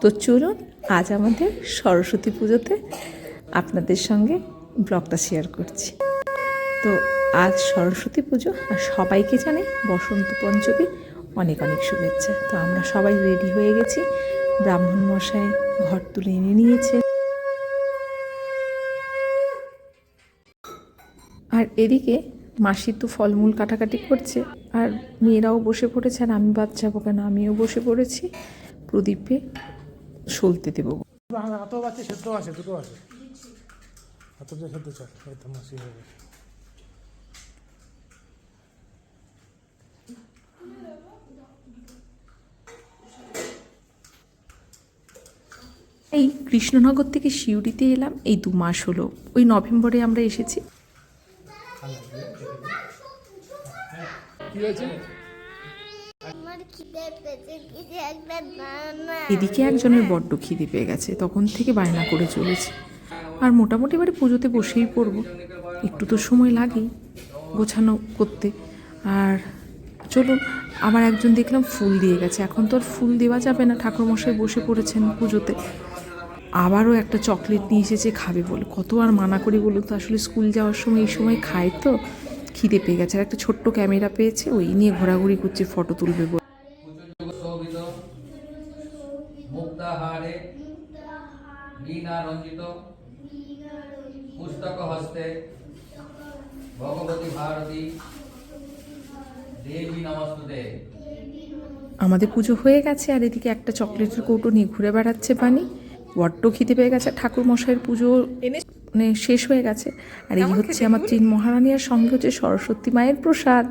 তো চলুন আজ আমাদের সরস্বতী পুজোতে আপনাদের সঙ্গে ব্লগটা শেয়ার করছি। তো আজ সরস্বতী পুজো আর সবাইকে জানাই বসন্ত পঞ্চমী অনেক অনেক শুভেচ্ছা। তো আমরা সবাই রেডি হয়ে গেছি, ব্রাহ্মণ মশাই ঘর তুলে এনে নিয়েছে, আর এদিকে মাসি তো ফলমূল কাটাকাটি করছে, আর মেয়েরাও বসে পড়েছে, আর আমি বাদ যাবো কেন, আমিও বসে পড়েছি প্রদীপে সলতে দেবো। এই কৃষ্ণনগর থেকে সিউড়িতে এলাম এই 2 মাস হলো, ওই নভেম্বরে আমরা এসেছি। এদিকে একজনের বড্ড খিদে পেয়ে গেছে, তখন থেকে বায়না করে চলেছে। আর মোটামুটি এবারে পুজোতে বসেই পড়বো, একটু তো সময় লাগেই গোছানো করতে। আর চলুন, আবার একজন দেখলাম ফুল দিয়ে গেছে, এখন তো আর ফুল দেওয়া যাবে না, ঠাকুরমশাই বসে পড়েছেন পুজোতে। আবারও একটা চকলেট নিয়ে এসেছে খাবে বলে, কত আর মানা করি বলুন তো, আসলে স্কুল যাওয়ার সময় এই সময় খায় তো, খিদে পেয়ে গেছে। আর একটা ছোট্ট ক্যামেরা পেয়েছে, ওই নিয়ে ঘোরাঘুরি করছে, ফটো তুলবে বলে। মুক্তাহারে বীণা রঞ্জিত পুস্তক হস্তে ভগবতী ভারতী দেবী নমস্তুতে। আমাদের পুজো হয়ে গেছে, আর এদিকে একটা চকলেটের কৌটো নিয়ে ঘুরে বেড়াচ্ছে বানি, বড্ড খিদে পেয়ে গেছে। ঠাকুর মশাইয়ের পুজো মানে শেষ হয়ে গেছে, আর এই হচ্ছে আমার 3 মহারানী, আর সঙ্গে হচ্ছে সরস্বতী মায়ের প্রসাদ।